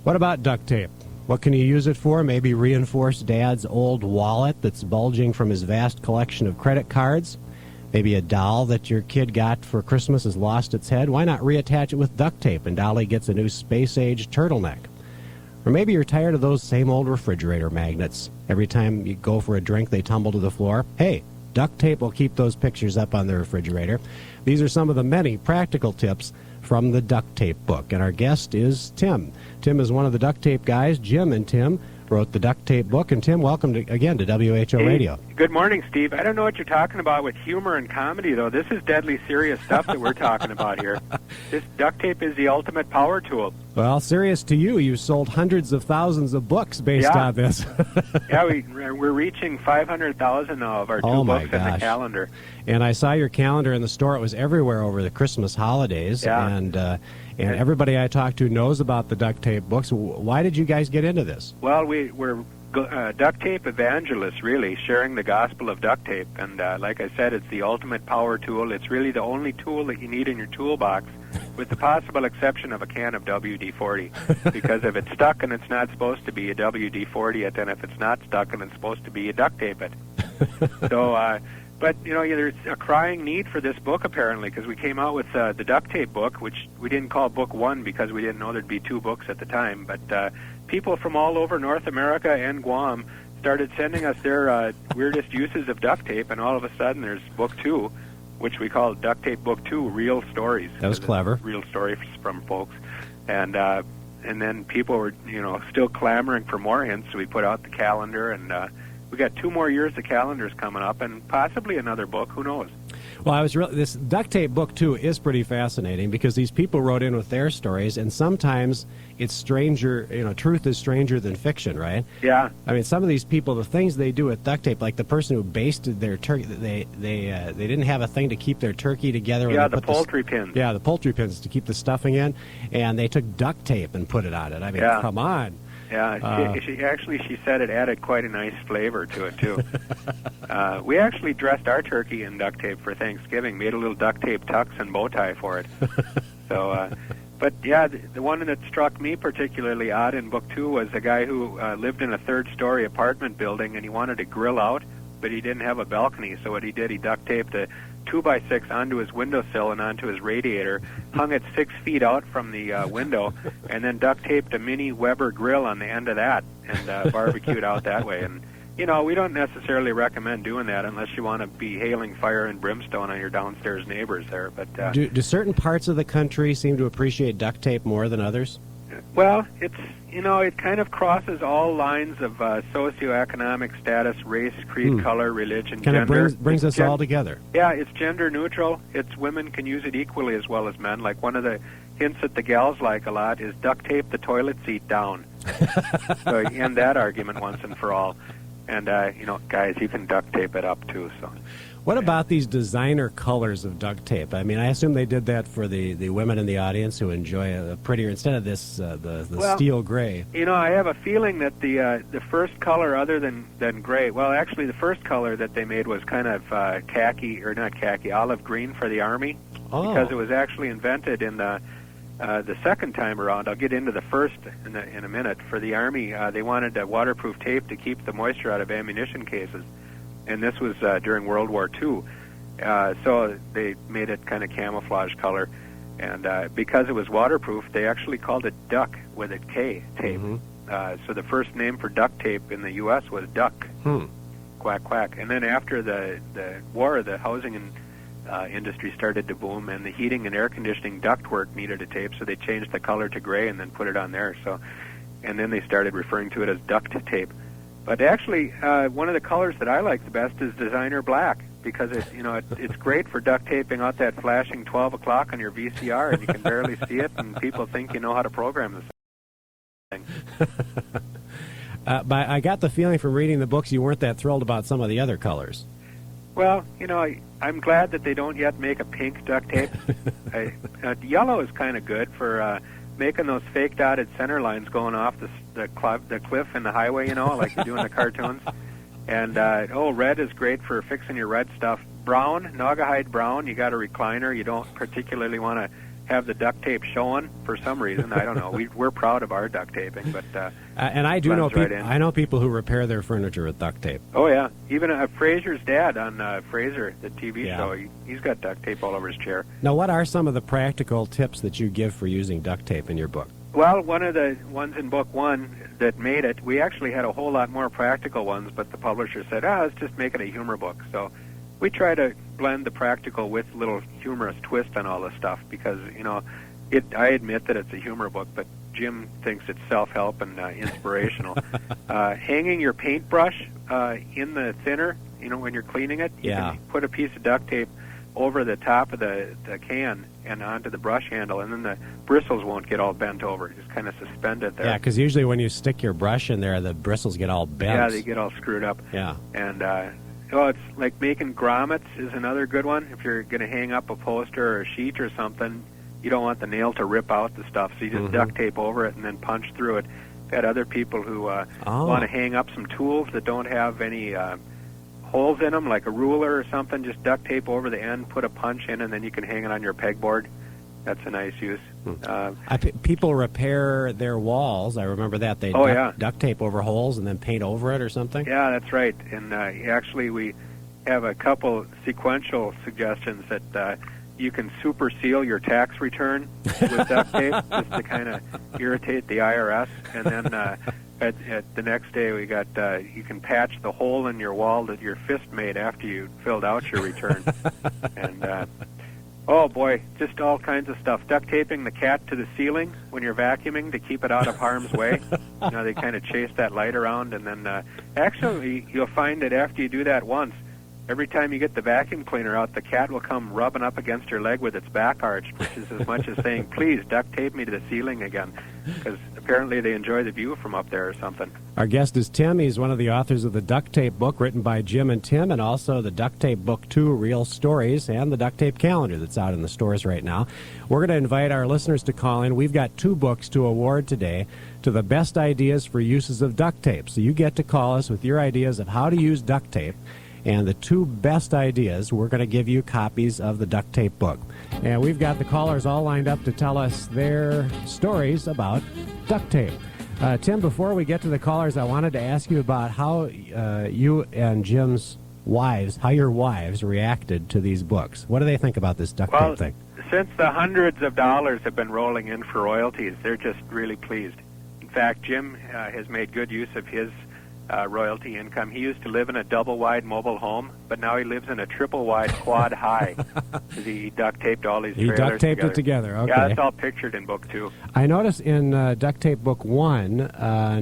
What about duct tape? What can you use it for? Maybe reinforce Dad's old wallet that's bulging from his vast collection of credit cards? Maybe a doll that your kid got for Christmas has lost its head? Why not reattach it with duct tape and Dolly gets a new space-age turtleneck? Or maybe you're tired of those same old refrigerator magnets. Every time you go for a drink, they tumble to the floor. Hey, duct tape will keep those pictures up on the refrigerator. These are some of the many practical tips from the Duct Tape Book. And our guest is Tim. Tim is one of the duct tape guys. Jim and Tim wrote the Duct Tape Book. And Tim, welcome again to WHO Radio. Good morning, Steve. I don't know what you're talking about with humor and comedy, though. This is deadly serious stuff that we're talking about here. This duct tape is the ultimate power tool. Well, serious to you. You've sold hundreds of thousands of books based on this. Yeah, we're reaching 500,000 now of our two books in the calendar. And I saw your calendar in the store. It was everywhere over the Christmas holidays. Yeah. And everybody I talk to knows about the duct tape books. Why did you guys get into this? Well, we're duct tape evangelists, really, sharing the gospel of duct tape. And like I said, it's the ultimate power tool. It's really the only tool that you need in your toolbox, with the possible exception of a can of WD-40. Because if it's stuck and it's not supposed to be, you WD-40 it, and if it's not stuck and it's supposed to be, you duct tape it. So, but, you know, there's a crying need for this book, apparently, because we came out with the Duct Tape Book, which we didn't call Book 1 because we didn't know there'd be two books at the time. But people from all over North America and Guam started sending us their weirdest uses of duct tape, and all of a sudden there's Book 2, which we call Duct Tape Book 2, Real Stories. That was clever. Real stories from folks. And then people were, still clamoring for more hints, so we put out the calendar, and we got 2 more years of calendars coming up, and possibly another book. Who knows? Well, this Duct Tape Book 2 is pretty fascinating because these people wrote in with their stories, and sometimes it's stranger, truth is stranger than fiction, right? Yeah. I mean, some of these people, the things they do with duct tape, like the person who basted their turkey, they didn't have a thing to keep their turkey together. Yeah, the poultry pins. Yeah, the poultry pins to keep the stuffing in, and they took duct tape and put it on it. I mean, come on. Yeah, she said it added quite a nice flavor to it, too. We actually dressed our turkey in duct tape for Thanksgiving, made a little duct tape tux and bow tie for it. So, but yeah, the one that struck me particularly odd in Book 2 was a guy who lived in a 3rd-story apartment building, and he wanted to grill out, but he didn't have a balcony, so what he did, he duct taped a 2x6 onto his windowsill and onto his radiator, hung it 6 feet out from the window, and then duct taped a mini Weber grill on the end of that and barbecued out that way. And, we don't necessarily recommend doing that unless you want to be hailing fire and brimstone on your downstairs neighbors there. But do certain parts of the country seem to appreciate duct tape more than others? Well, it's it kind of crosses all lines of socioeconomic status, race, creed, color, religion, kind gender. Of brings us all together. Yeah, it's gender neutral. It's women can use it equally as well as men. Like one of the hints that the gals like a lot is duct tape the toilet seat down. So you end that argument once and for all. And guys, you can duct tape it up too. So. What about these designer colors of duct tape? I mean, I assume they did that for the women in the audience who enjoy a prettier, instead of this, the steel gray. I have a feeling that the first color other than gray, well, actually the first color that they made was kind of olive green for the Army. Oh. Because it was actually invented in the second time around. I'll get into the first in a minute. For the Army, they wanted waterproof tape to keep the moisture out of ammunition cases. And this was during World War II. So they made it kind of camouflage color. And because it was waterproof, they actually called it duck with a K tape. Mm-hmm. So the first name for duct tape in the U.S. was duck. Quack, quack. And then after the war, the housing and industry started to boom, and the heating and air conditioning ductwork needed a tape, so they changed the color to gray and then put it on there. So, and then they started referring to it as duct tape. But actually, one of the colors that I like the best is designer black, because it's great for duct taping out that flashing 12 o'clock on your VCR, and you can barely see it, and people think you know how to program this thing. But I got the feeling from reading the books you weren't that thrilled about some of the other colors. Well, I'm glad that they don't yet make a pink duct tape. Yellow is kind of good for making those fake dotted center lines going off the cliff in the highway, like you do in the cartoons. And, red is great for fixing your red stuff. Brown, Naugahyde brown, you got a recliner. You don't particularly want to have the duct tape showing for some reason. I don't know. We're proud of our duct taping, but and I do know right people. I know people who repair their furniture with duct tape. Oh yeah, even Fraser's dad on Fraser, the TV Yeah. show, he's got duct tape all over his chair. Now, what are some of the practical tips that you give for using duct tape in your book? Well, one of the ones in book 1 that made it, we actually had a whole lot more practical ones, but the publisher said, let's just make it a humor book. So we try to blend the practical with a little humorous twist on all this stuff because, I admit that it's a humor book, but Jim thinks it's self-help and inspirational. Hanging your paintbrush in the thinner, when you're cleaning it, you can put a piece of duct tape over the top of the can and onto the brush handle, and then the bristles won't get all bent over. Just kind of suspend it there. Yeah, because usually when you stick your brush in there, the bristles get all bent. Yeah, they get all screwed up. Yeah. And it's like making grommets is another good one. If you're going to hang up a poster or a sheet or something, you don't want the nail to rip out the stuff, so you just duct tape over it and then punch through it. I've had other people who want to hang up some tools that don't have any holes in them, like a ruler or something. Just duct tape over the end, put a punch in, and then you can hang it on your pegboard. That's a nice use. People repair their walls. I remember that. They duct tape over holes and then paint over it or something. Yeah, that's right. And actually, we have a couple sequential suggestions that you can super seal your tax return with duct tape just to kind of irritate the IRS. And then at the next day, we got you can patch the hole in your wall that your fist made after you filled out your return. And oh boy, just all kinds of stuff. Duct taping the cat to the ceiling when you're vacuuming to keep it out of harm's way. They kind of chase that light around, and then actually you'll find that after you do that once, every time you get the vacuum cleaner out, the cat will come rubbing up against your leg with its back arched, which is as much as saying, please duct tape me to the ceiling again, because apparently they enjoy the view from up there or something. Our guest is Tim. He's one of the authors of the Duct Tape Book, written by Jim and Tim, and also the Duct Tape Book 2, Real Stories, and the Duct Tape Calendar that's out in the stores right now. We're going to invite our listeners to call in. We've got 2 books to award today to the best ideas for uses of duct tape. So you get to call us with your ideas of how to use duct tape. And the 2 best ideas, we're going to give you copies of the Duct Tape Book. And we've got the callers all lined up to tell us their stories about duct tape. Tim, before we get to the callers, I wanted to ask you about how you and Jim's wives, how your wives reacted to these books. What do they think about this duct tape thing? Since the hundreds of dollars have been rolling in for royalties, they're just really pleased. In fact, Jim has made good use of his royalty income. He used to live in a double-wide mobile home, but now he lives in a triple-wide quad high. He duct taped all these trailers together. He duct taped it together, okay. Yeah, that's all pictured in book 2. I notice in Duct Tape Book 1,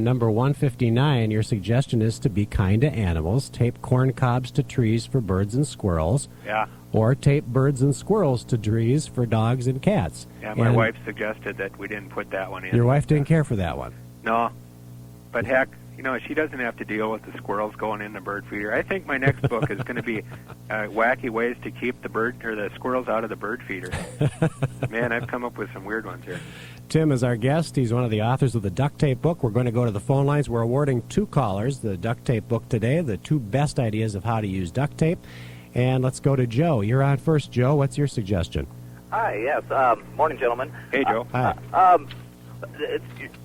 number 159, your suggestion is to be kind to animals. Tape corn cobs to trees for birds and squirrels. Yeah. Or tape birds and squirrels to trees for dogs and cats. Yeah, my wife suggested that we didn't put that one in. Your wife didn't care for that one? No. But heck, she doesn't have to deal with the squirrels going in the bird feeder. I think my next book is going to be wacky ways to keep the squirrels out of the bird feeder. Man, I've come up with some weird ones here. Tim is our guest. He's one of the authors of the Duct Tape Book. We're going to go to the phone lines. We're awarding 2 callers the Duct Tape Book today, the 2 best ideas of how to use duct tape. And let's go to Joe. You're on first, Joe. What's your suggestion? Hi, yes. Morning, gentlemen. Hey, Joe. Hi.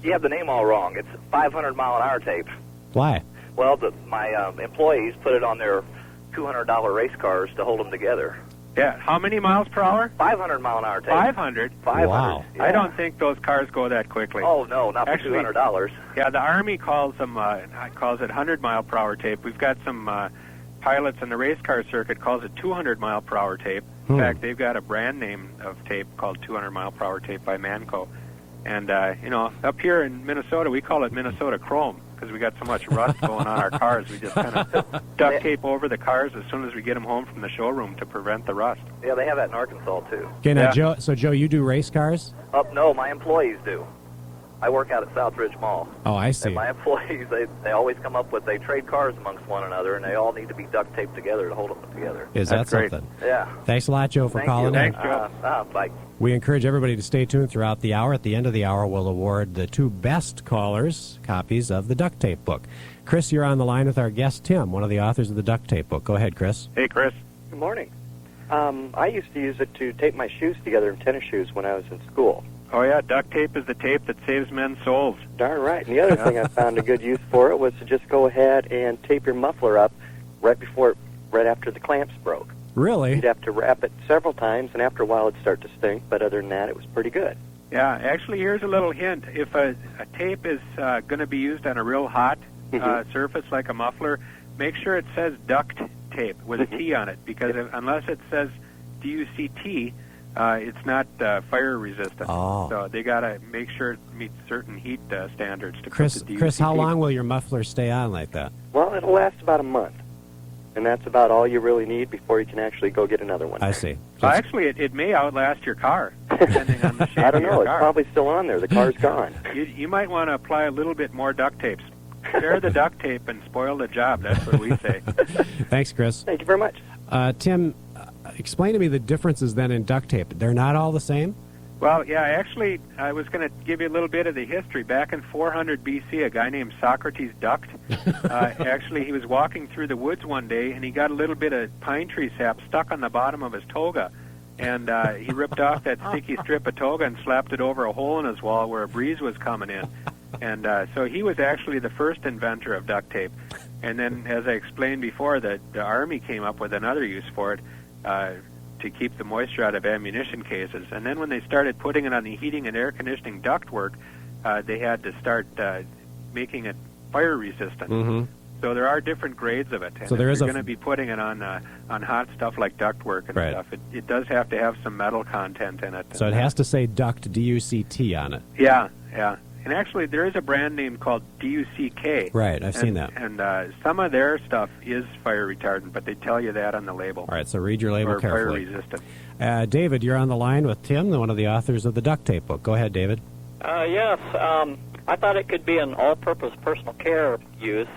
You have the name all wrong. It's 500-mile-an-hour tape. Why? Well, my employees put it on their $200 race cars to hold them together. Yeah. How many miles per hour? 500-mile-an-hour tape. 500? 500. Wow. Yeah. I don't think those cars go that quickly. Oh, no, not for Actually, $200. Yeah, the Army calls it 100-mile-per-hour tape. We've got some pilots in the race car circuit calls it 200-mile-per-hour tape. In fact, they've got a brand name of tape called 200-mile-per-hour tape by Manco. And, up here in Minnesota, we call it Minnesota Chrome because we got so much rust going on our cars. We just kind of duct tape over the cars as soon as we get them home from the showroom to prevent the rust. Yeah, they have that in Arkansas, too. Okay, now, Yeah. Joe, you do race cars? No, my employees do. I work out at Southridge Mall. Oh, I see. And my employees, they always come up with, they trade cars amongst one another, and they all need to be duct taped together to hold them together. Is That's that great. something? Yeah. Thanks a lot, Joe, for Thank calling you. in. Thanks, Joe. Bye. We encourage everybody to stay tuned throughout the hour. At the end of the hour, we'll award the 2 best callers copies of the Duct Tape Book. Chris, you're on the line with our guest, Tim, one of the authors of the Duct Tape Book. Go ahead, Chris. Hey, Chris. Good morning. I used to use it to tape my shoes together in tennis shoes when I was in school. Oh, yeah, duct tape is the tape that saves men's souls. Darn right. And the other thing I found a good use for it was to just go ahead and tape your muffler up right after the clamps broke. Really? You'd have to wrap it several times, and after a while it'd start to stink, but other than that, it was pretty good. Yeah, actually, here's a little hint. If a tape is going to be used on a real hot surface like a muffler, make sure it says duct tape with a T on it, because unless it says DUCT, it's not fire resistant. Oh. So they got to make sure it meets certain heat standards to Chris, put the DUCT. Chris, how long will your muffler stay on like that? Well, it'll last about a month, and that's about all you really need before you can actually go get another one. I see. Well, actually, it may outlast your car, depending on the shape I don't of your know. It's car. probably still on there. The car's gone. You might want to apply a little bit more duct tapes. Spare the duct tape and spoil the job. That's what we say. Thanks, Chris. Thank you very much. Tim, explain to me the differences then in duct tape. They're not all the same? Well, yeah, actually, I was going to give you a little bit of the history. Back in 400 B.C., a guy named Socrates Duct, actually, he was walking through the woods one day, and he got a little bit of pine tree sap stuck on the bottom of his toga. And he ripped off that sticky strip of toga and slapped it over a hole in his wall where a breeze was coming in. And so he was actually the first inventor of duct tape. And then, as I explained before, the Army came up with another use for it to keep the moisture out of ammunition cases. And then when they started putting it on the heating and air conditioning ductwork, they had to start making it fire resistant. Mm-hmm. So there are different grades of it. And so there if is you're going to be putting it on hot stuff like ductwork and Right. stuff, it does have to have some metal content in it. So it has to say duct, D-U-C-T on it. Yeah, yeah. And actually, there is a brand name called DUCK. Right, I've seen that. And some of their stuff is fire retardant, but they tell you that on the label. All right, so read your label or carefully. fire resistant. David, you're on the line with Tim, one of the authors of the Duct Tape Book. Go ahead, David. Yes, I thought it could be an all-purpose personal care use.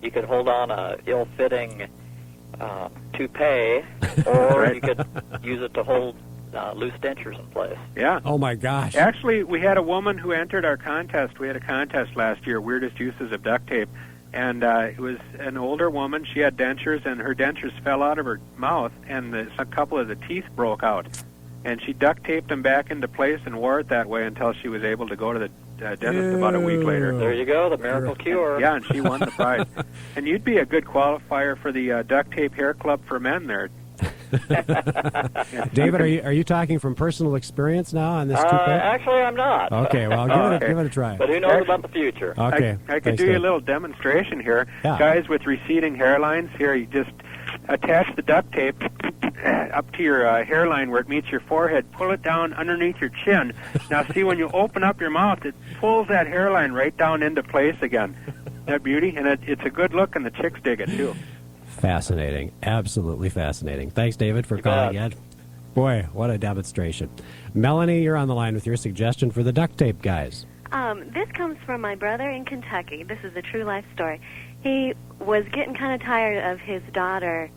You could hold on a ill-fitting toupee, or Right. you could use it to hold loose dentures in place. Yeah. Oh, my gosh. Actually, we had a woman who entered our contest. We had a contest last year, Weirdest Uses of Duct Tape. And it was an older woman. She had dentures, and her dentures fell out of her mouth, and a couple of the teeth broke out. And she duct taped them back into place and wore it that way until she was able to go to the dentist about a week later. There you go, the miracle cure. Yeah, and she won the prize. And you'd be a good qualifier for the Duct Tape Hair Club for Men there. David, are you talking from personal experience now on this toupee? Actually, I'm not. Okay, well, give it a try. But who knows about the future? Okay. I could Thanks, do you a Dave. little demonstration here. Yeah. Guys with receding hairlines, here you just attach the duct tape up to your hairline where it meets your forehead. Pull it down underneath your chin. Now see, when you open up your mouth, it pulls that hairline right down into place again. Isn't that beauty? And it's a good look, and the chicks dig it, too. Fascinating. Absolutely fascinating. Thanks, David, for calling in. Boy, what a demonstration. Melanie, you're on the line with your suggestion for the duct tape guys. This comes from my brother in Kentucky. This is a true life story. He was getting kind of tired of his daughter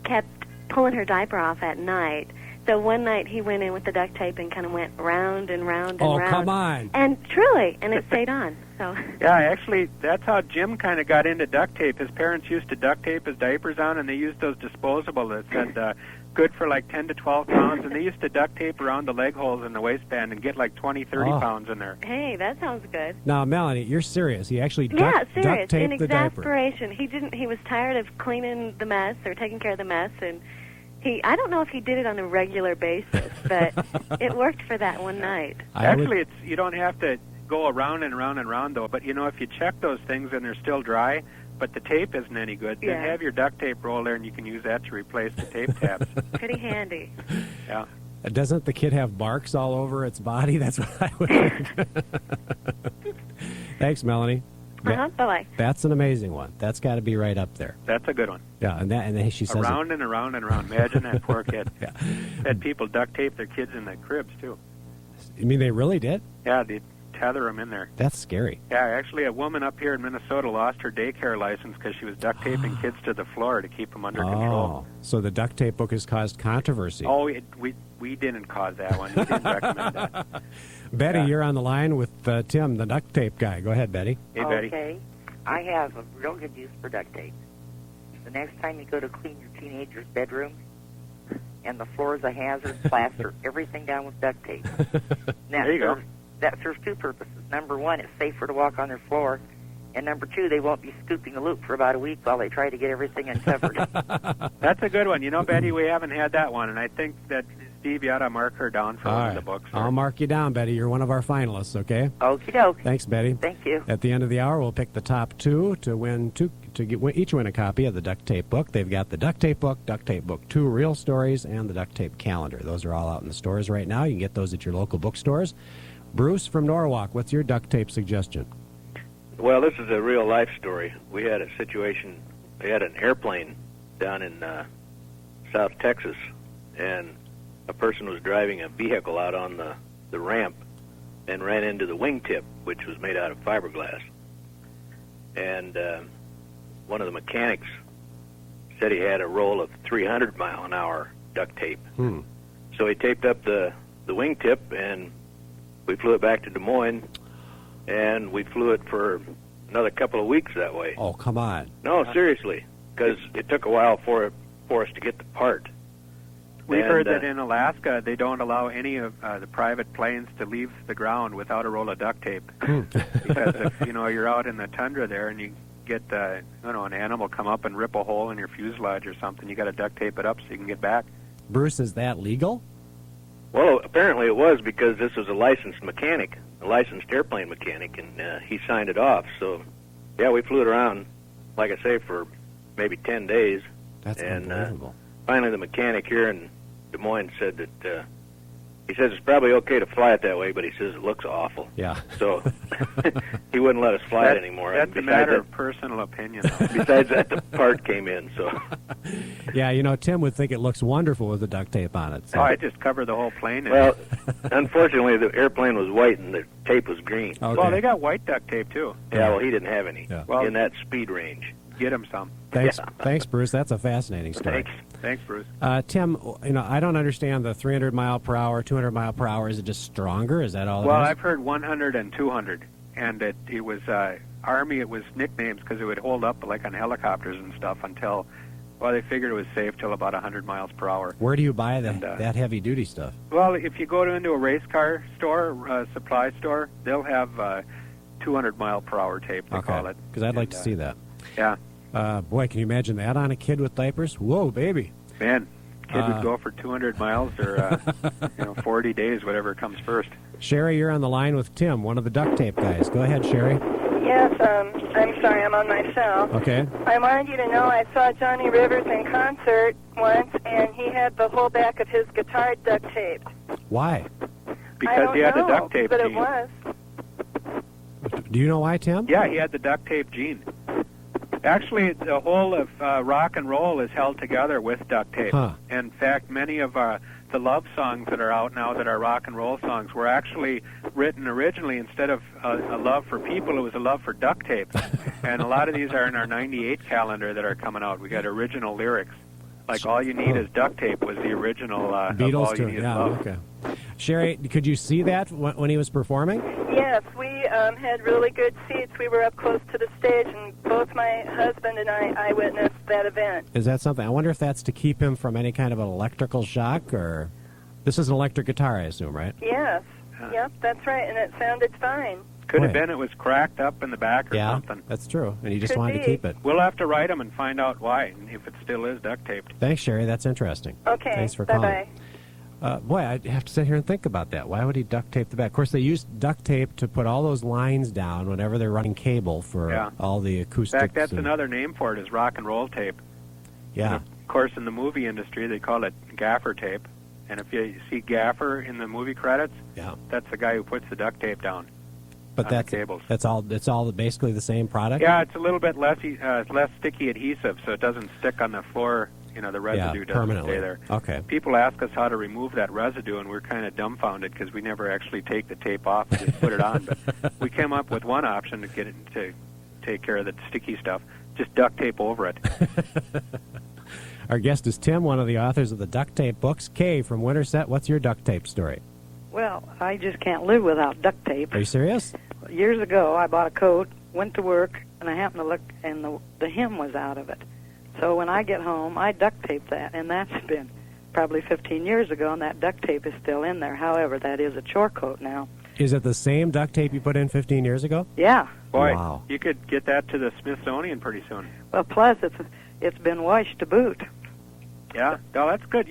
kept pulling her diaper off at night. So one night he went in with the duct tape and kind of went round and round and round. Oh, come on. And truly, and it stayed on. So. Yeah, actually, that's how Jim kind of got into duct tape. His parents used to duct tape his diapers on, and they used those disposable that said good for like 10 to 12 pounds, and they used to duct tape around the leg holes in the waistband and get like 20, 30 pounds in there. Hey, that sounds good. Now, Melanie, you're serious. He actually duct serious. taped In the diaper. exasperation, he was tired of cleaning the mess or taking care of the mess, and I don't know if he did it on a regular basis, but it worked for that one night. Actually, you don't have to go around and around and around, though. But, if you check those things and they're still dry, but the tape isn't any good, then have your duct tape roll there, and you can use that to replace the tape tabs. Pretty handy. Yeah. Doesn't the kid have marks all over its body? That's what I would think. Thanks, Melanie. Bye-bye. That's an amazing one. That's got to be right up there. That's a good one. Yeah, and then she says around and around and around. Imagine that poor kid. Yeah. Had people duct tape their kids in the cribs, too. You mean they really did? Yeah, they tether them in there. That's scary. Yeah, actually, a woman up here in Minnesota lost her daycare license because she was duct taping kids to the floor to keep them under control. So the duct tape book has caused controversy. Oh, we didn't cause that one. We didn't recommend that. Betty, you're on the line with Tim, the duct tape guy. Go ahead, Betty. Hey, Betty. Okay. I have a real good use for duct tape. The next time you go to clean your teenager's bedroom, and the floor is a hazard, plaster everything down with duct tape. Now, There you go. That serves two purposes. Number one, it's safer to walk on their floor. And number two, they won't be scooping the loop for about a week while they try to get everything uncovered. That's a good one. You know, Betty, we haven't had that one, and I think that Steve, you ought to mark her down for All one right. of the books. I'll mark you down, Betty. You're one of our finalists, okay? Okie doke. Thanks, Betty. Thank you. At the end of the hour, we'll pick the top two to win each win a copy of the Duct Tape Book. They've got the Duct Tape Book, Duct Tape Book 2 Real Stories, and the Duct Tape Calendar. Those are all out in the stores right now. You can get those at your local bookstores. Bruce from Norwalk, what's your duct tape suggestion? Well, this is a real life story. We had a situation. We had an airplane down in South Texas, and a person was driving a vehicle out on the ramp and ran into the wingtip, which was made out of fiberglass. And one of the mechanics said he had a roll of 300-mile-an-hour duct tape. So he taped up the wingtip, and we flew it back to Des Moines, and we flew it for another couple of weeks that way. Oh, come on. No, seriously, because it took a while for us to get the part. We've And, heard that in Alaska, they don't allow any of the private planes to leave the ground without a roll of duct tape. Because if you're out in the tundra there and you get an animal come up and rip a hole in your fuselage or something, you got to duct tape it up so you can get back. Bruce, is that legal? Well, apparently it was, because this was a licensed mechanic, a licensed airplane mechanic, and he signed it off. So, yeah, we flew it around, like I say, for maybe 10 days. That's unbelievable. Finally, the mechanic here in Des Moines said that he says it's probably okay to fly it that way, but he says it looks awful. Yeah. So he wouldn't let us fly it anymore. That's And a matter of personal opinion. besides that, the part came in. So Yeah, Tim would think it looks wonderful with the duct tape on it. So. Oh, I just covered the whole plane. Well, unfortunately, the airplane was white and the tape was green. Okay. Well, they got white duct tape, too. Yeah, well, he didn't have any Well, in that speed range. Get him some. Thanks, Bruce. That's a fascinating story. Thanks, Bruce. Tim, I don't understand the 300 mile per hour, 200 mile per hour. Is it just stronger? Is that all it Well, is? I've heard 100 and 200, and it was Army. It was nicknames because it would hold up like on helicopters and stuff until, well, they figured it was safe till about 100 miles per hour. Where do you buy that heavy duty stuff? Well, if you go into a race car store, supply store, they'll have 200 mile per hour tape. They call it. Because I'd like to see that. Yeah. Boy, can you imagine that on a kid with diapers? Whoa, baby. Man, kid would go for 200 miles or 40 days, whatever comes first. Sherry, you're on the line with Tim, one of the duct tape guys. Go ahead, Sherry. Yes, I'm sorry, I'm on my cell. Okay. I wanted you to know I saw Johnny Rivers in concert once, and he had the whole back of his guitar duct taped. Why? Because he had the duct tape but gene. it was. Do you know why, Tim? Yeah, he had the duct tape gene. Actually, the whole of rock and roll is held together with duct tape. Huh. In fact, many of the love songs that are out now that are rock and roll songs were actually written originally, instead of a love for people, it was a love for duct tape. And a lot of these are in our 98 calendar that are coming out. We got original lyrics. Like All You Need Is Duct Tape was the original Beatles All You Need Is yeah, Love. okay. Sherry, could you see that when he was performing? Yes, we had really good seats. We were up close to the stage, and both my husband and I witnessed that event. Is that something? I wonder if that's to keep him from any kind of an electrical shock, or... This is an electric guitar, I assume, right? Yes. Yep, that's right, and it sounded fine. Could have been it was cracked up in the back or Yeah, something. that's true, and he just Could wanted to be. keep it. We'll have to write him and find out why, and if it still is duct taped. Thanks, Sherry. That's interesting. Okay, Thanks for bye-bye. calling. Boy, I'd have to sit here and think about that. Why would he duct tape the back? Of course, they use duct tape to put all those lines down whenever they're running cable for all the acoustics. In fact, that's and- another name for it, is rock and roll tape. Yeah. And of course, in the movie industry, they call it gaffer tape. And if you see gaffer in the movie credits, that's the guy who puts the duct tape down. But on the cables. That's all. It's all basically the same product. Yeah, it's a little bit less sticky adhesive, so it doesn't stick on the floor. The residue doesn't permanently. stay there. Okay. People ask us how to remove that residue, and we're kind of dumbfounded because we never actually take the tape off and just put it on. But we came up with one option to get it to take care of the sticky stuff. Just duct tape over it. Our guest is Tim, one of the authors of the Duct Tape books. Kay from Winterset, what's your duct tape story? Well, I just can't live without duct tape. Are you serious? Years ago, I bought a coat, went to work, and I happened to look, and the hem was out of it. So when I get home, I duct tape that, and that's been probably 15 years ago, and that duct tape is still in there. However, that is a chore coat now. Is it the same duct tape you put in 15 years ago? Yeah. Boy, Wow. you could get that to the Smithsonian pretty soon. Well, plus it's been washed to boot. Yeah, no, that's good.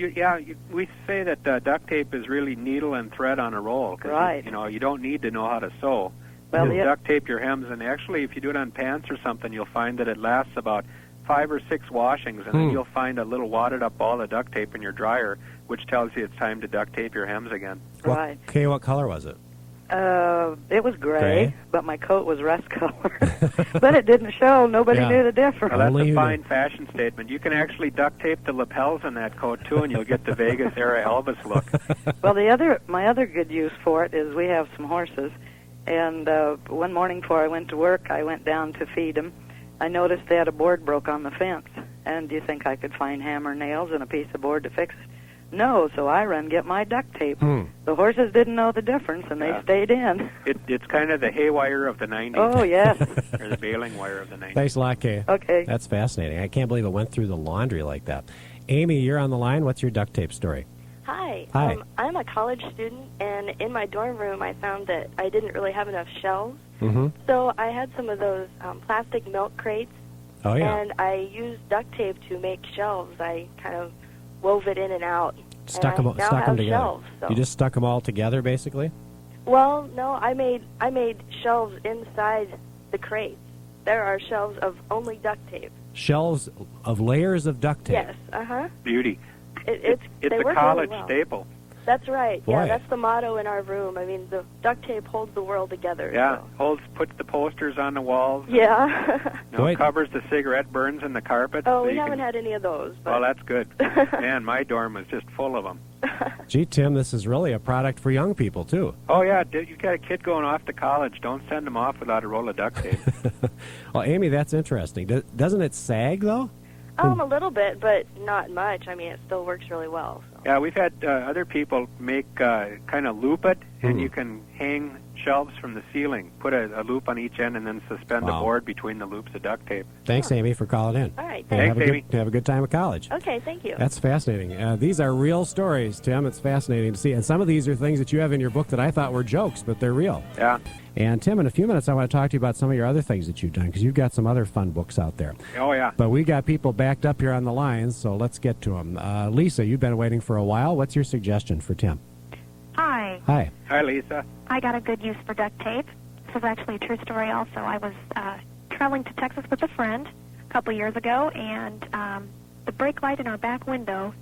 We say that duct tape is really needle and thread on a roll. 'Cause Right. you don't need to know how to sew. Well, Just duct tape your hems, and actually, if you do it on pants or something, you'll find that it lasts about 5 or 6 washings, and then you'll find a little wadded up ball of duct tape in your dryer, which tells you it's time to duct tape your hems again. Right. Okay, what color was it? It was gray, Gray? but my coat was rust color. But it didn't show. Nobody Yeah. knew the difference. Well, that's Only a you fine fashion statement. You can actually duct tape the lapels in that coat, too, and you'll get the Vegas-era Elvis look. Well, my other good use for it is we have some horses, and one morning before I went to work, I went down to feed them. I noticed they had a board broke on the fence, and do you think I could find hammer, nails, and a piece of board to fix it? No, so I run get my duct tape. The horses didn't know the difference, and they stayed in. It's kind of the haywire of the 90s. Oh, yes. Or the baling wire of the 90s. Thanks a lot, Kay. Okay. That's fascinating. I can't believe it went through the laundry like that. Amy, you're on the line. What's your duct tape story? Hi. Hi. I'm a college student, and in my dorm room, I found that I didn't really have enough shelves. Mm-hmm. So I had some of those plastic milk crates, Oh, yeah. and I used duct tape to make shelves. I kind of wove it in and out. Stuck and them I now together. have shelves. So. You just stuck them all together, basically? Well, no, I made shelves inside the crates. There are shelves of only duct tape. Shelves of layers of duct tape. Yes, Beauty. It's a they work college really well. staple. That's right. Boy. Yeah, that's the motto in our room. I mean, the duct tape holds the world together. Yeah, So. puts the posters on the walls. Yeah. Boy. Covers the cigarette burns in the carpet. Oh, so we you haven't can... had any of those. But... Well, that's good. Man, my dorm was just full of them. Gee, Tim, this is really a product for young people, too. Oh, yeah, you got a kid going off to college. Don't send him off without a roll of duct tape. Well, Amy, that's interesting. Doesn't it sag, though? A little bit, but not much. I mean, it still works really well. So. Yeah, we've had other people make kind of loop it, and you can hang shelves from the ceiling. Put a loop on each end and then suspend Wow. a board between the loops of duct tape. Thanks, Amy, for calling in. All right, Hey, thanks, Amy. Have a good time at college. Okay, thank you. That's fascinating. These are real stories, Tim. It's fascinating to see. And some of these are things that you have in your book that I thought were jokes, but they're real. Yeah. And, Tim, in a few minutes, I want to talk to you about some of your other things that you've done, because you've got some other fun books out there. Oh, yeah. But we got people backed up here on the lines, so let's get to them. Lisa, you've been waiting for a while. What's your suggestion for Tim? Hi. Hi. Hi, Lisa. I got a good use for duct tape. This is actually a true story also. I was traveling to Texas with a friend a couple years ago, and the brake light in our back window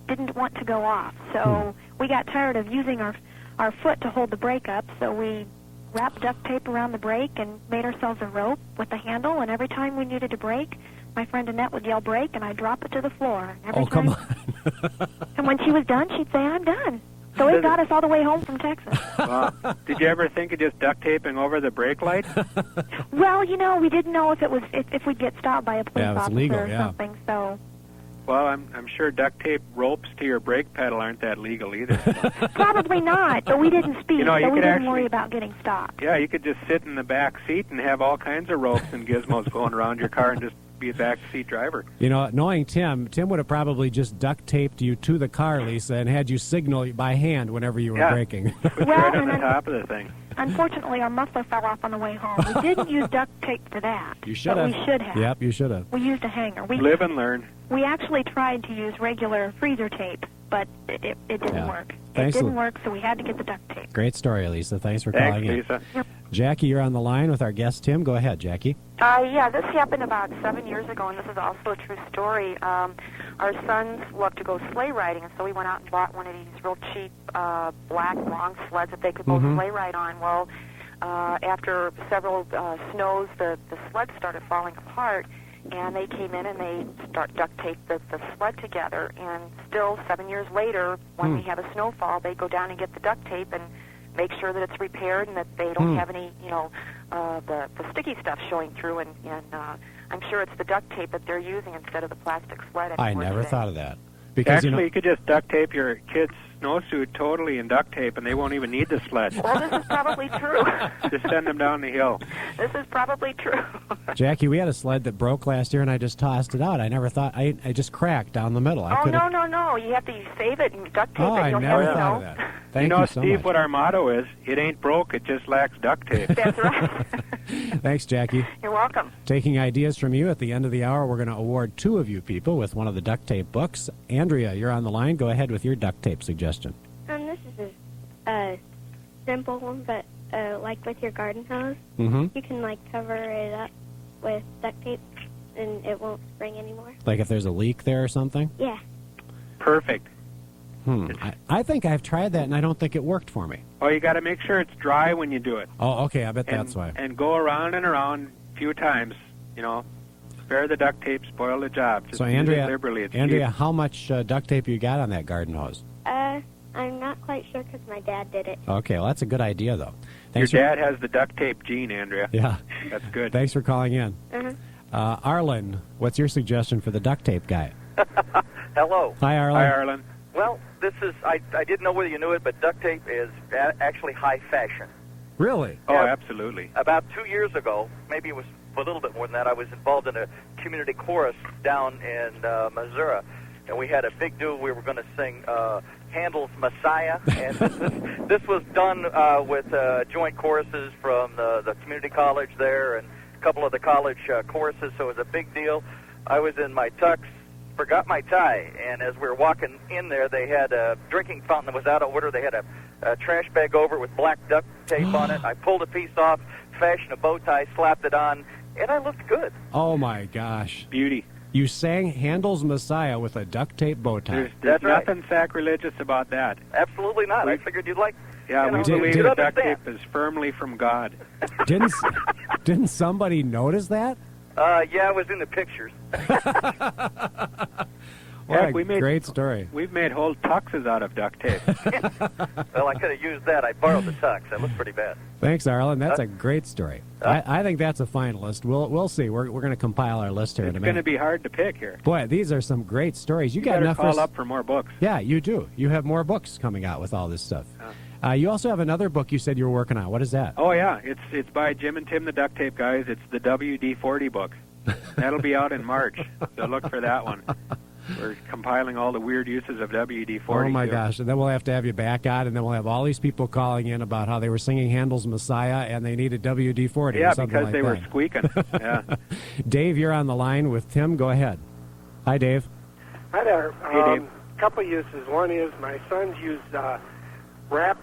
didn't want to go off. So we got tired of using our foot to hold the brake up, so we wrapped duct tape around the brake and made ourselves a rope with a handle, and every time we needed a brake, my friend Annette would yell brake, and I'd drop it to the floor. And every come time, on. And when she was done, she'd say, I'm done. So it got us all the way home from Texas. Wow. Did you ever think of just duct taping over the brake light? Well, we didn't know if it was if we'd get stopped by a police Yeah, it's officer legal, or yeah. something. So Well, I'm sure duct tape ropes to your brake pedal aren't that legal either. probably not. But we didn't speed, You so we could didn't actually- worry about getting stopped. Yeah, you could just sit in the back seat and have all kinds of ropes and gizmos going around your car and just be a back seat driver. Knowing Tim would have probably just duct taped you to the car, Lisa, and had you signal by hand whenever you were braking. Put you right on the top of the thing. Unfortunately, our muffler fell off on the way home. We didn't use duct tape for that. You should but have. We should have. Yep, you should have. We used a hanger. Live and learn. We actually tried to use regular freezer tape, but it didn't work. Thanks, It didn't work, so we had to get the duct tape. Great story, Lisa. Thanks for Thanks, calling in. Lisa. Yep. Jackie, you're on the line with our guest, Tim. Go ahead, Jackie. Yeah, this happened about 7 years ago, and this is also a true story. Our sons love to go sleigh riding, and so we went out and bought one of these real cheap black long sleds that they could both sleigh ride on. Well, after several snows, the sled started falling apart, and they came in and they duct taped the sled together. And still, 7 years later, when we have a snowfall, they go down and get the duct tape and make sure that it's repaired and that they don't have any, the sticky stuff showing through. And I'm sure it's the duct tape that they're using instead of the plastic sled. I anymore never today. thought of that. Because Actually, you could just duct tape your kid's snowsuit totally in duct tape, and they won't even need the sled. Well, this is probably true. Just send them down the hill. This is probably true. Jackie, we had a sled that broke last year, and I just tossed it out. I never thought I just cracked down the middle. Oh, no. You have to save it and duct tape it. I You'll never have thought of that. Thank you so Steve, much. what our motto is, it ain't broke, it just lacks duct tape. That's right. Thanks, Jackie. You're welcome. Taking ideas from you at the end of the hour, we're going to award 2 of you people with one of the duct tape books. Andrea, you're on the line. Go ahead with your duct tape suggestion. This is a simple one, but like with your garden hose, Mm-hmm. you can like cover it up with duct tape, and it won't spring anymore. Like if there's a leak there or something? Yeah. Perfect. I think I've tried that, and I don't think it worked for me. Oh, you got to make sure it's dry when you do it. Oh, okay. I bet that's why. And go around and around a few times, Spare the duct tape, spoil the job. Just So, use Andrea, it liberally. It's Andrea, cheap. how much duct tape you got on that garden hose? I'm not quite sure because my dad did it. Okay, well, that's a good idea, though. Your Thanks dad has the duct tape gene, Andrea. Yeah. That's good. Thanks for calling in. Uh-huh. Arlen, what's your suggestion for the duct tape guy? Hello. Hi, Arlen. Hi, Arlen. Well, this is, I didn't know whether you knew it, but duct tape is actually high fashion. Really? Oh, absolutely. About 2 years ago, maybe it was a little bit more than that, I was involved in a community chorus down in Missouri, and we had a big do. We were going to sing Handel's Messiah, and this was done with joint choruses from the community college there and a couple of the college choruses, so it was a big deal. I was in my tux, forgot my tie, and as we were walking in there, they had a drinking fountain that was out of order. They had a trash bag over it with black duct tape on it. I pulled a piece off, fashioned a bow tie, slapped it on, and I looked good. Oh, my gosh. Beauty. You sang Handel's Messiah with a duct tape bow tie. There's nothing sacrilegious about that. Absolutely not. I figured you'd like. Yeah, we believe that duct tape is firmly from God. Didn't somebody notice that? Yeah, I was in the pictures. What a great story. We've made whole tuxes out of duct tape. Well, I could have used that. I borrowed the tux. That looks pretty bad. Thanks, Arlen. That's a great story. I think that's a finalist. We'll see. We're going to compile our list here in a It's minute. going to be hard to pick here. Boy, these are some great stories. You got better enough call up for more books. Yeah, you do. You have more books coming out with all this stuff. You also have another book you said you were working on. What is that? Oh, yeah. It's by Jim and Tim, the Duct Tape Guys. It's the WD-40 book. That'll be out in March, so look for that one. We're compiling all the weird uses of WD-40. Oh, my too. gosh. And then we'll have to have you back on, and then we'll have all these people calling in about how they were singing Handel's Messiah and they needed WD-40 Yeah, or something because like they that. were squeaking. Yeah. Dave, you're on the line with Tim. Go ahead. Hi, Dave. Hi there. Hey, Dave. Couple uses. One is my sons use wrap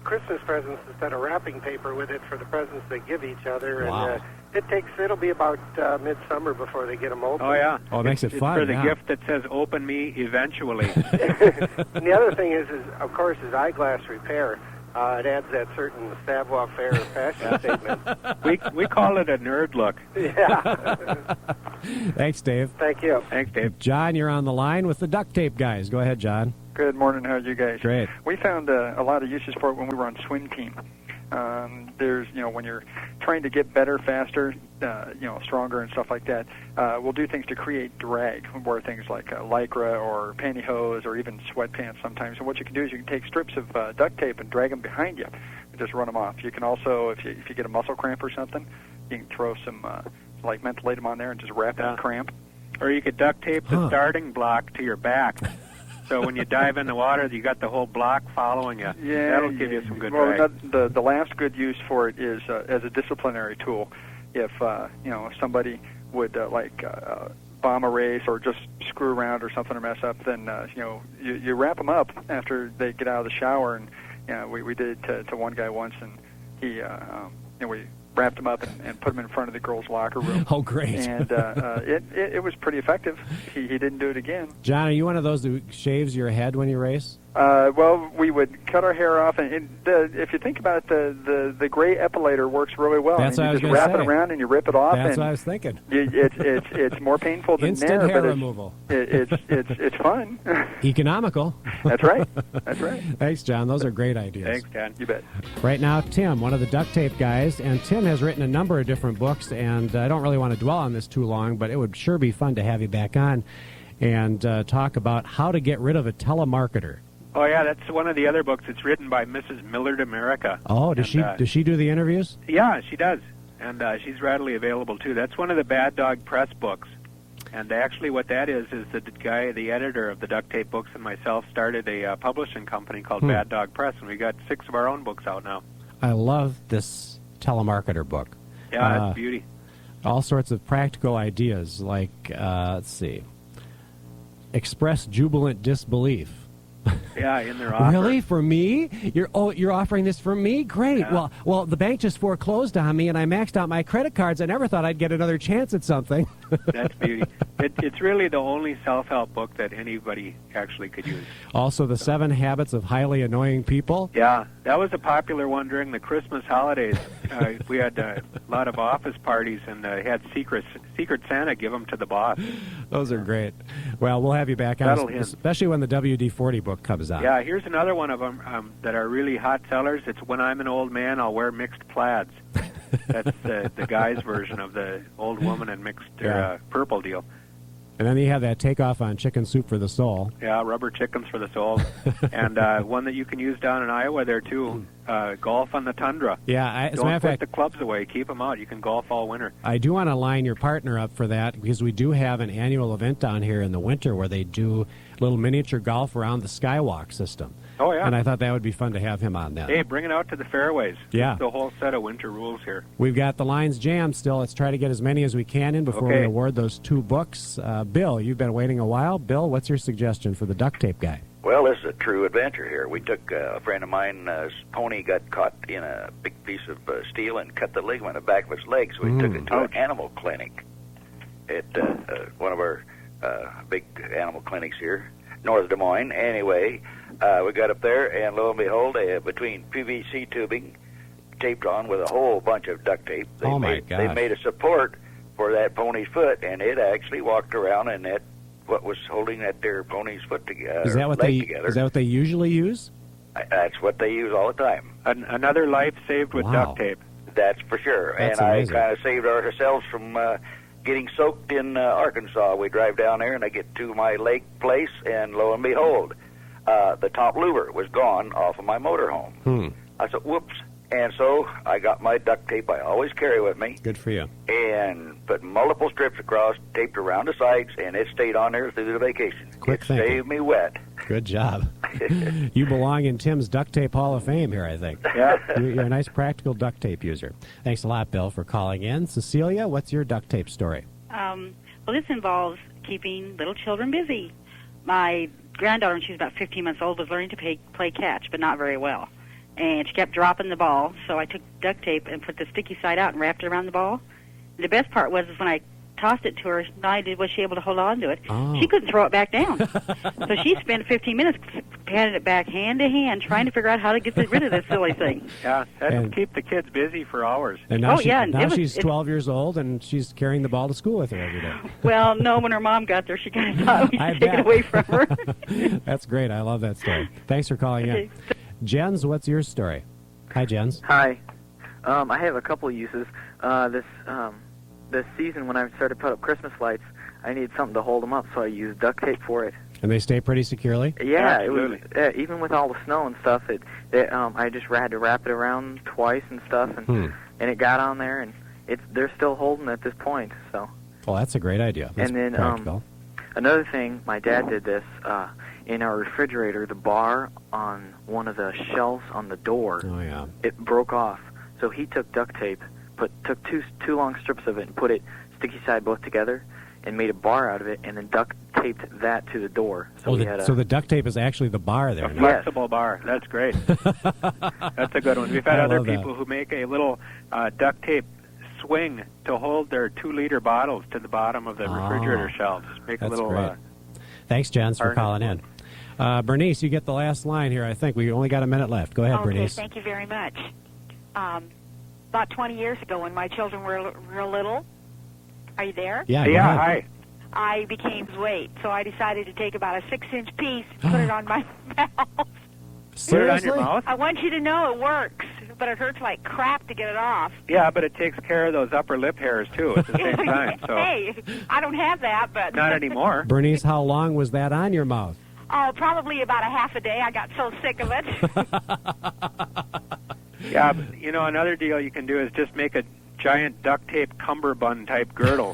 Christmas presents instead of wrapping paper with it for the presents they give each other. Wow. And it'll be about midsummer before they get them open. Oh, yeah. Oh, it makes it It's fun, for the yeah. gift that says, open me eventually. And the other thing is of course, is eyeglass repair. It adds that certain savoir-faire fashion statement. We call it a nerd look. Yeah. Thanks, Dave. Thank you. Thanks, Dave. John, you're on the line with the Duct Tape Guys. Go ahead, John. Good morning. How are you guys? Great. We found a lot of uses for it when we were on swim team. There's, when you're trying to get better, faster, stronger and stuff like that, we'll do things to create drag. We'll wear things like Lycra or pantyhose or even sweatpants sometimes. And what you can do is you can take strips of duct tape and drag them behind you and just run them off. You can also, if you get a muscle cramp or something, you can throw some, mentholatum on there and just wrap that cramp. Or you could duct tape the starting block to your back. So when you dive in the water, you got the whole block following you. Yeah, That'll give you some good well, drag. the last good use for it is as a disciplinary tool. If somebody would bomb a race or just screw around or something or mess up, then you wrap them up after they get out of the shower. And we did it to one guy once, and he we wrapped him up and put him in front of the girls' locker room. Oh, great. And it was pretty effective. He didn't do it again. John, are you one of those who shaves your head when you race? Well, we would cut our hair off, and if you think about it, the gray epilator works really well. That's what I was you going just to wrap say. it around and you rip it off. That's and what I was thinking. It's more painful than Instant nair, hair but removal. It's fun. Economical. That's right. That's right. Thanks, John. Those are great ideas. Thanks, John. You bet. Right now, Tim, one of the Duct Tape Guys, and Tim has written a number of different books, and I don't really want to dwell on this too long, but it would sure be fun to have you back on. and talk about how to get rid of a telemarketer. Oh, yeah, that's one of the other books. It's written by Mrs. Millard America. Oh, does she do the interviews? Yeah, she does. And she's readily available, too. That's one of the Bad Dog Press books. And actually what that is the guy, the editor of the Duct Tape Books and myself started a publishing company called Bad Dog Press, and we got 6 of our own books out now. I love this telemarketer book. Yeah, that's beauty. All sorts of practical ideas, like, let's see, express jubilant disbelief. Yeah, in their offer. Really? For me? You're offering this for me? Great. Yeah. Well, the bank just foreclosed on me, and I maxed out my credit cards. I never thought I'd get another chance at something. That's beauty. It's really the only self-help book that anybody actually could use. Also, The 7 Habits of Highly Annoying People. Yeah, that was a popular one during the Christmas holidays. We had a lot of office parties and had Secret Santa give them to the boss. Those are great. Well, we'll have you back on, especially when the WD-40 book comes out. Yeah, here's another one of them that are really hot sellers. It's When I'm an Old Man, I'll Wear Mixed Plaids. That's the guy's version of the old woman and mixed purple deal. And then you have that takeoff on Chicken Soup for the Soul. Yeah, Rubber Chickens for the Soul. And one that you can use down in Iowa there, too, Golf on the Tundra. Yeah, as a matter Don't of put fact, the clubs away. Keep them out. You can golf all winter. I do want to line your partner up for that, because we do have an annual event down here in the winter where they do little miniature golf around the Skywalk system. Oh, yeah. And I thought that would be fun to have him on that. Hey, bring it out to the fairways. Yeah. It's the whole set of winter rules here. We've got the lines jammed still. Let's try to get as many as we can in before we award those 2 books. Bill, you've been waiting a while. Bill, what's your suggestion for the duct tape guy? Well, this is a true adventure here. We took a friend of mine's pony got caught in a big piece of steel and cut the ligament in the back of his leg, so we took it to an animal clinic at one of our big animal clinics here, north of Des Moines. Anyway, we got up there, and lo and behold, between PVC tubing taped on with a whole bunch of duct tape, they made a support for that pony's foot, and it actually walked around in that what was holding that there pony's foot together. Is that what they usually use? That's what they use all the time. Another life saved with duct tape. That's for sure. That's and amazing. I kind of saved ourselves from getting soaked in Arkansas. We drive down there, and I get to my lake place, and lo and behold, the top louver was gone off of my motorhome. I said, whoops. And so I got my duct tape I always carry with me. Good for you. And put multiple strips across, taped around the sides, and it stayed on there through the vacation. Quick it thinking. saved me wet. Good job. You belong in Tim's Duct Tape Hall of Fame here, I think. Yeah. You're a nice practical duct tape user. Thanks a lot, Bill, for calling in. Cecilia, what's your duct tape story? Well, this involves keeping little children busy. My granddaughter, when she was about 15 months old, was learning to play catch, but not very well. And she kept dropping the ball, so I took duct tape and put the sticky side out and wrapped it around the ball. And the best part was when I tossed it to her, not only was she able to hold on to it, she couldn't throw it back down. So she spent 15 minutes patting it back hand to hand, trying to figure out how to get rid of this silly thing. Yeah, that'll keep the kids busy for hours. And now she's 12 years old, and she's carrying the ball to school with her every day. Well, no, when her mom got there, she kind of thought we should take it away from her. That's great. I love that story. Thanks for calling in. Jens, what's your story? Hi, Jens. Hi. I have a couple of uses. This season, when I started to put up Christmas lights, I needed something to hold them up, so I used duct tape for it. And they stay pretty securely? Yeah, absolutely. It was even with all the snow and stuff. I just had to wrap it around twice and stuff, and it got on there, and they're still holding at this point. So. Well, that's a great idea. That's and then practical. Another thing, my dad did this in our refrigerator. The bar on one of the shelves on the door, it broke off. So he took duct tape, took two long strips of it, and put it sticky side both together, and made a bar out of it, and then duct taped that to the door. So so the duct tape is actually the bar there. A flexible bar. That's great. That's a good one. We've had other people who make a little duct tape swing to hold their 2-liter bottles to the bottom of the refrigerator shelves. Make That's a little. Great. Thanks, Jens, for calling in. Bernice, you get the last line here, I think. We only got a minute left. Go ahead, Bernice. Thank you very much. About 20 years ago, when my children were real little, are you there? Yeah, hi. I became weight, so I decided to take about a 6-inch piece, put it on my mouth. Seriously? Put it on your mouth? I want you to know it works. but it hurts like crap to get it off. Yeah, but it takes care of those upper lip hairs, too, at the same time. So Hey, I don't have that, but... Not anymore. Bernice, how long was that on your mouth? Oh, probably about a half a day. I got so sick of it. Yeah, but, you know, another deal you can do is just make a giant duct tape cummerbund type girdle.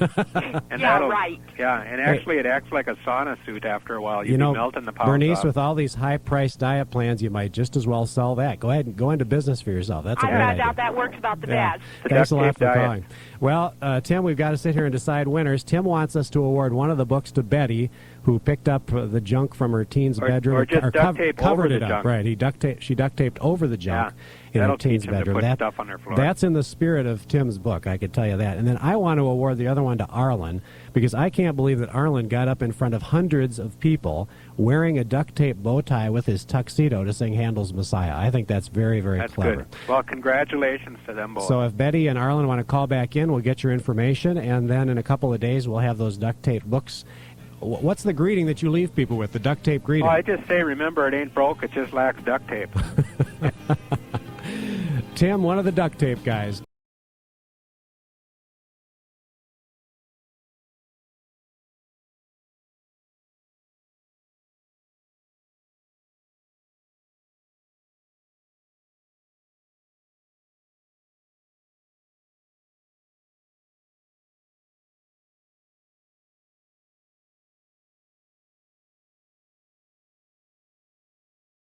And Yeah, right. Yeah, and actually it acts like a sauna suit after a while. You'd You know, be melting the pounds Bernice, off. with all these high-priced diet plans, you might just as well sell that. Go ahead and go into business for yourself. That's a I great idea. doubt that works about the Yeah. best. Thanks a lot for calling. Well, Tim, we've got to sit here and decide winners. Tim wants us to award one of the books to Betty, who picked up the junk from her teen's bedroom. Or just duct tape covered over it the up. junk. Right. She duct taped over the junk in her That'll teen's teach them to bedroom. put stuff on their floor. That's in the spirit of Tim's book, I could tell you that. And then I want to award the other one to Arlen, because I can't believe that Arlen got up in front of hundreds of people wearing a duct tape bow tie with his tuxedo to sing Handel's Messiah. I think that's very, very That's clever. good. Well, congratulations to them both. So if Betty and Arlen want to call back in, we'll get your information, and then in a couple of days we'll have those duct tape books. What's the greeting that you leave people with, the duct tape greeting? Oh, I just say, remember, it ain't broke, it just lacks duct tape. Tim, one of the duct tape guys.